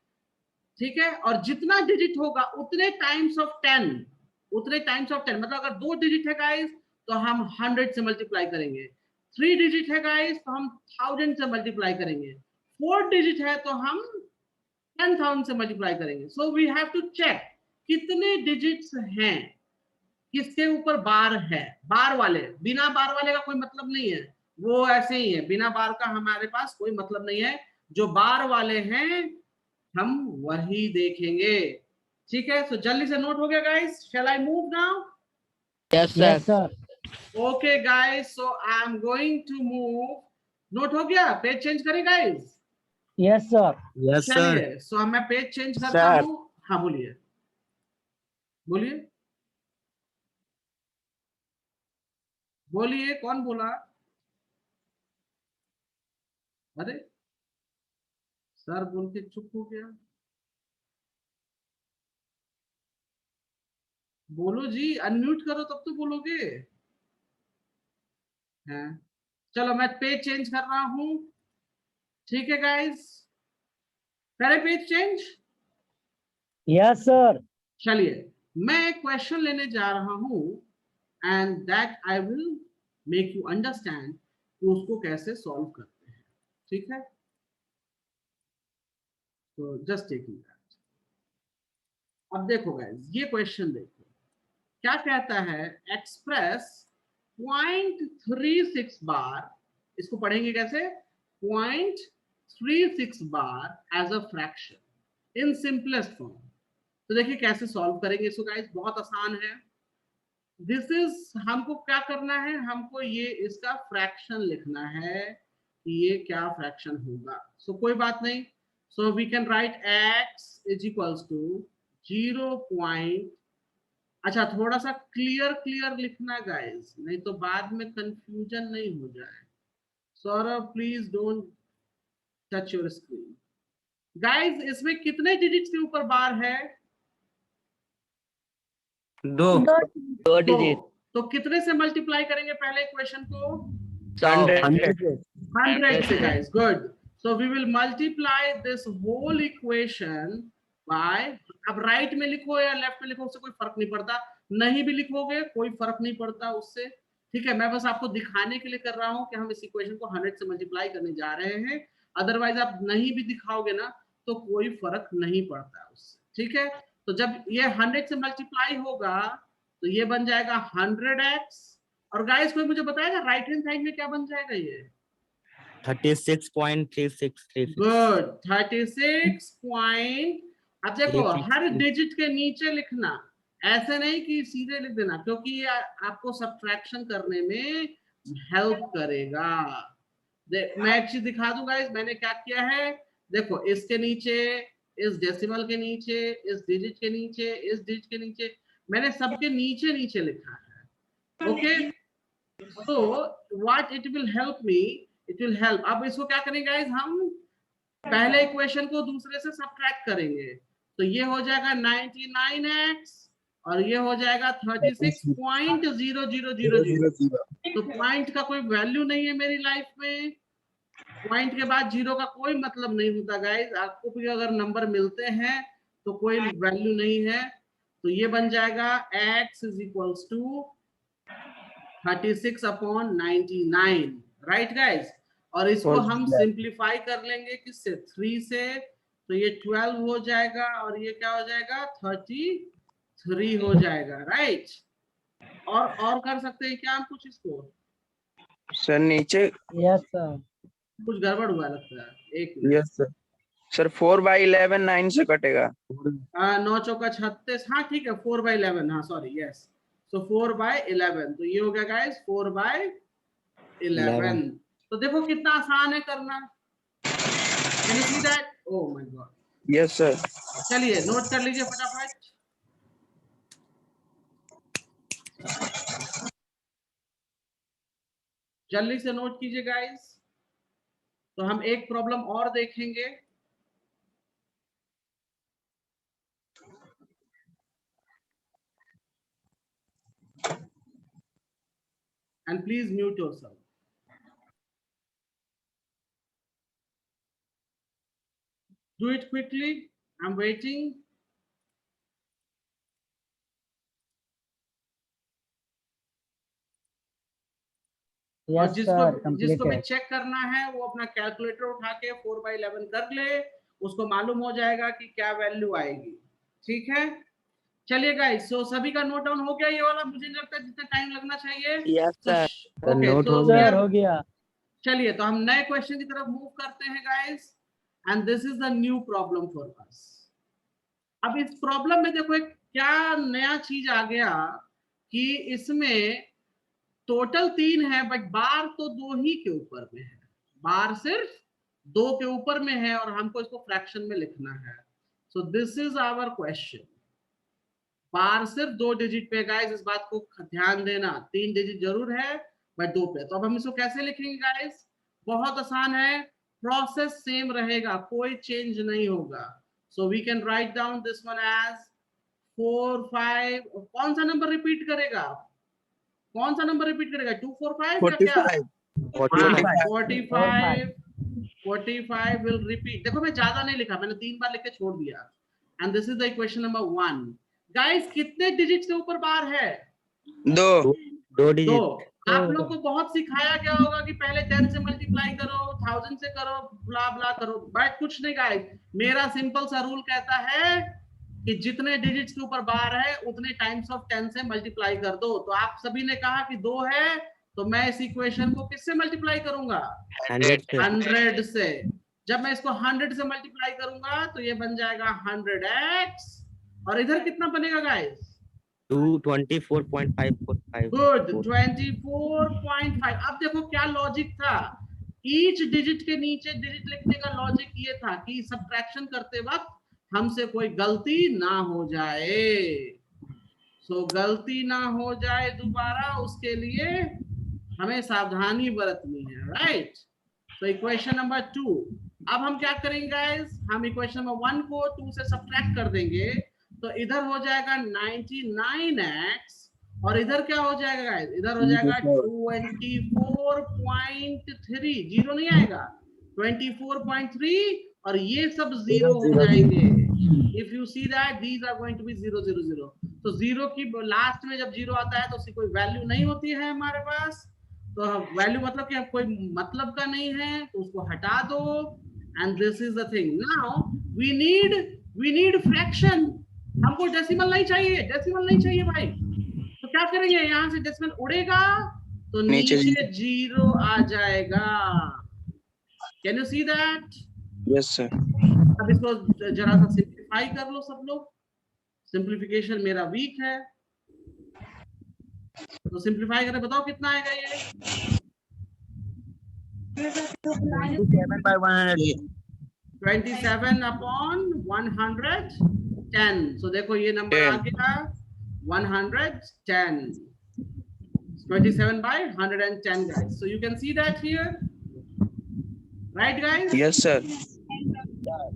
ठीक है? और जितना डिजिट होगा उतने टाइम्स ऑफ 10, उतने टाइम्स ऑफ 10, मतलब अगर 2 डिजिट है गाइस तो हम 100 से मल्टीप्लाई करेंगे, 3 डिजिट है गाइस तो हम 1000 से मल्टीप्लाई करेंगे, 4 डिजिट है तो हम 10,000 से मल्टीप्लाई करेंगे। So we have to check कितने डिजिट्स हैं, किसके ऊपर बार है। बार वाले, बिना बार वाले का कोई मतलब नहीं है, वो ऐसे ही है, बिना बार का हमारे पास कोई मतलब नहीं है। जो बार वाले हैं हम वही देखेंगे, ठीक है? सो जल्दी से नोट हो गया guys? Shall I move now? Yes, sir. Yes sir. Okay guys, so I am going to move. Note हो गया? पेज चेंज करें guys? Yes sir. Yes, sir. चलिए, सो मैं पेज चेंज करता सर। हूँ। हाँ बोलिए, बोलिए, बोलिए, कौन बोला? अरे सर बोल के चुप हो गया, बोलो जी, अनम्यूट करो तब तो बोलोगे। हैं, चलो मैं पेज चेंज कर रहा हूं, ठीक है गाइस? करे पेज चेंज? Yes sir. चलिए मैं एक क्वेश्चन लेने जा रहा हूं, and that I will make you understand कि उसको कैसे सॉल्व करते हैं, ठीक है? तो जस्ट टेकिंग दैट। अब देखो गाइस, ये क्वेश्चन देखो क्या कहता है, एक्सप्रेस 0.36 बार, इसको पढ़ेंगे कैसे, 0.36 bar as a fraction in simplest form. तो देखिए कैसे सॉल्व करेंगे इसको गाइस, बहुत आसान है। दिस इज, हमको क्या करना है, हमको ये इसका फ्रैक्शन लिखना है कि ये क्या फ्रैक्शन होगा। सो कोई बात नहीं, so we can write x is equals to 0. अच्छा थोड़ा सा क्लियर लिखना गाइस, नहीं तो बाद में कंफ्यूजन नहीं हो जाए। Saurabh please don't touch your screen. Guys इसमें कितने डिजिट्स के ऊपर बार है, 2 2 digit. तो कितने से मल्टीप्लाई करेंगे पहले इक्वेशन को, 100 से guys, good. So we will multiply this whole equation by, अब राइट में लिखो या लेफ्ट में लिखो उससे कोई फर्क नहीं पड़ता, नहीं भी लिखोगे कोई फर्क नहीं पड़ता उससे, ठीक है। मैं बस आपको दिखाने के लिए कर रहा हूं कि हम इस इक्वेशन को 100 से मल्टीप्लाई करने जा रहे हैं, अदरवाइज आप नहीं भी दिखाओगे ना तो कोई फर्क नहीं पड़ता उससे, ठीक है। तो जब ये 100 से मल्टीप्लाई होगा तो ये बन जाएगा 100x, और गाइस कोई मुझे बताएगा राइट हैंड साइड में क्या बन जाएगा, ये 36.3636। Good 36 point. अब देखो हर डिजिट के नीचे लिखना, ऐसे नहीं कि सीधे लिख देना, क्योंकि ये आपको सब्ट्रैक्शन करने में हेल्प करेगा। मैं एक चीज दिखा दूंगा, मैंने क्या किया है, देखो इसके नीचे, इस डेसिमल के नीचे, इस डिजिट के नीचे, इस डिजिट के नीचे, मैंने सबके नीचे नीचे लिखा है, okay. So what it will help me, it will help, अब इसको क्या करेंगे गाइस, हम पहले इक्वेशन को दूसरे से सब्ट्रैक्ट करेंगे, तो ये हो जाएगा 99x और ये हो जाएगा 36.0000। तो पॉइंट का कोई वैल्यू नहीं है मेरी लाइफ में, पॉइंट के बाद जीरो का कोई मतलब नहीं होता गाइस, आपको भी अगर नंबर मिलते हैं तो कोई वैल्यू नहीं है। तो ये बन जाएगा x is equals to 36/99, right guys. और इसको हम सिंप्लीफाई कर लेंगे किससे, 3 से, तो ये 12 हो जाएगा और ये क्या हो जाएगा 33 हो जाएगा, राइट। और कर सकते हैं क्या हम कुछ इसको, सर नीचे, यस सर, कुछ गड़बड़ हुआ लगता है, एक यस सर, सर 4/11 9 से कटेगा। 9 चौका 36, हाँ ठीक है 4/11, हाँ सॉरी यस, सो 4/11, तो ये हो गया गाइस 4/11। तो देखो कितना आसान है करना, can you see that, oh my God, yes sir. चलिए नोट कर लीजिए फटाफट। जल्दी से नोट कीजिए गाइस। तो हम एक प्रॉब्लम और देखेंगे, and please mute yourself. Do it quickly, I'm waiting. और यस सर, जिसको भी कंप्लीटेड। चेक करना है वो अपना कैलकुलेटर उठा के 4/11 कर ले, उसको मालूम हो जाएगा कि क्या वैल्यू आएगी, ठीक है। चलिए गाइस, सो सभी का नोट डाउन हो गया ये वाला, मुझे नहीं लगता जितना टाइम लगना चाहिए। Yes, sir. ओके नोट सो हो सर हो गया। चलिए तो हम नए क्वेश्चन की तरफ मूव करते हैं guys, and this is the new problem for us. अब इस प्रॉब्लम में देखो एक क्या नया चीज आ गया कि इसमें टोटल 3 है बट बार तो 2 ही के ऊपर में है, बार सिर्फ 2 के ऊपर में है और हमको इसको फ्रैक्शन में लिखना है। So this is our question, bar सिर्फ 2 डिजिट पे, गाइस इस बात को ध्यान देना, 3 डिजिट जरूर है बट 2 पे। तो अब हम इसको कैसे लिखेंगे गाइस, बहुत आसान है, प्रोसेस सेम रहेगा, कोई चेंज नहीं होगा। So we can write down this one as 4 5, कौन सा नंबर रिपीट करेगा, कौन सा नंबर रिपीट करेगा, 2 4 5 या क्या, 45 will repeat। देखो मैं ज्यादा नहीं लिखा, मैंने 3 बार लिख के छोड़ दिया, and this is the equation number 1। Guys कितने डिजिट के ऊपर बार है, 2 2 डिजिट। तो आप लोग को बहुत सिखाया गया होगा कि पहले 10 से मल्टीप्लाई करो, 1000 से करो, ब्ला ब्ला करो, बट कुछ नहीं गाइस, मेरा सिंपल सा रूल कहता है कि जितने डिजिट्स के ऊपर बार है उतने टाइम्स ऑफ 10 से मल्टीप्लाई कर दो। तो आप सभी ने कहा कि 2 है, तो मैं इस इक्वेशन को किससे मल्टीप्लाई करूंगा? 100 से 100 से। जब मैं इसको 100 से मल्टीप्लाई करूंगा तो ये बन जाएगा 100x, और इधर कितना बनेगा गाइस? 24.545 गुड, 24.5। अब देखो क्या लॉजिक था, ईच डिजिट के नीचे डिजिट लिखने का लॉजिक ये था कि सब्ट्रैक्शन करते वक्त हमसे कोई गलती ना हो जाए। सो गलती ना हो जाए दोबारा, उसके लिए हमें सावधानी बरतनी है, राइट? तो इक्वेशन नंबर 2। अब हम क्या करेंगे गाइस, हम इक्वेशन नंबर 1 को 2 से सब्ट्रैक्ट कर देंगे, तो इधर हो जाएगा 99x, और इधर क्या हो जाएगा गाइस? इधर हो जाएगा 24.3, जीरो नहीं आएगा, 24.3, और ये सब जीरो हो जाएंगे। If you see that these are going to be 0 0 0, तो जीरो की लास्ट में जब जीरो आता है तो उसकी कोई वैल्यू नहीं होती है हमारे पास। तो वैल्यू मतलब कि कोई मतलब का नहीं है, तो उसको हटा दो। And this is the thing, now we need fraction. हमको डेसिमल नहीं चाहिए, डेसिमल नहीं चाहिए भाई। तो क्या करेंगे, यहाँ से डेसिमल उड़ेगा तो नीचे नीचे जीरो आ जाएगा। Can you see that? Yes sir. अब इसको जरा सा सिंप्लीफाई कर लो सब लोग। सिंप्लीफिकेशन मेरा वीक है, तो सिंप्लीफाई करके बताओ कितना आएगा ये? 27/110। सो देखो ये नंबर आ गया 110, 27/110 guys. So you can see that here, right guys? Yes sir.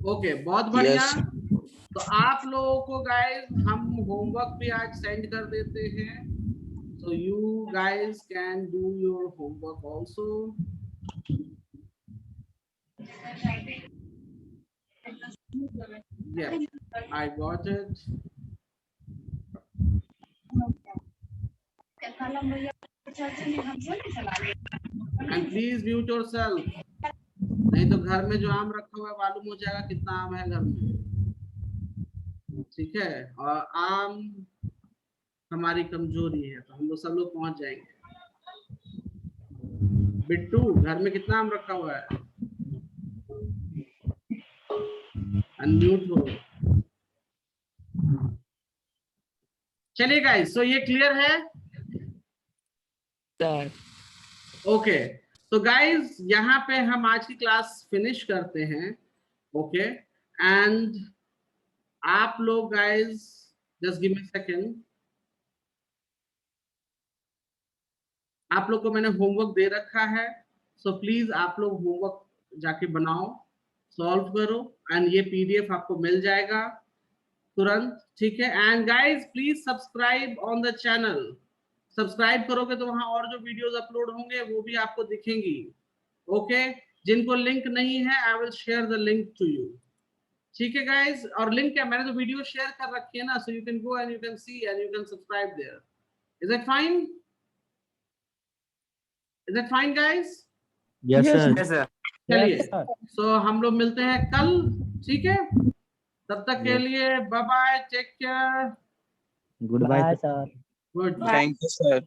Okay, बहुत बढ़िया। Yes. तो आप लोगों को गाइस हम होमवर्क भी आज सेंड कर देते हैं, so you guys can do your homework also. Yeah, I got it. And please mute yourself, नहीं तो घर में जो आम रखा हुआ है मालूम हो जाएगा कितना आम है घर में, ठीक है? और आम हमारी कमजोरी है, तो हम लोग सब लोग पहुंच जाएंगे। बिट्टू, घर में कितना आम रखा हुआ है? अनम्यूट हो। चलिए गाइस, सो ये क्लियर है? सर ओके, तो गाइस यहाँ पे हम आज की क्लास फिनिश करते हैं। ओके, एंड आप लोग guys just give me second, आप लोग को मैंने होमवर्क दे रखा है, सो प्लीज आप लोग होमवर्क जाके बनाओ, सॉल्व करो, एंड ये पीडीएफ आपको मिल जाएगा तुरंत, ठीक है? And guys please subscribe on the channel. Subscribe करोगे तो वहां और जो वीडियोस अपलोड होंगे वो भी आपको दिखेंगी। ओके, जिनको लिंक नहीं है I will share the link to you, ठीक है गाइस? और लिंक क्या, मैंने तो वीडियो शेयर कर रखी है ना, so you can go and you can see and you can subscribe there. Is it fine? Is it fine guys? Yes Yes, sir. Yes, sir. चलिए, Yes, sir. सो हम लोग मिलते हैं कल, ठीक है? तब तक के लिए bye bye, take care, good bye Bye, sir. Good. Thank you sir.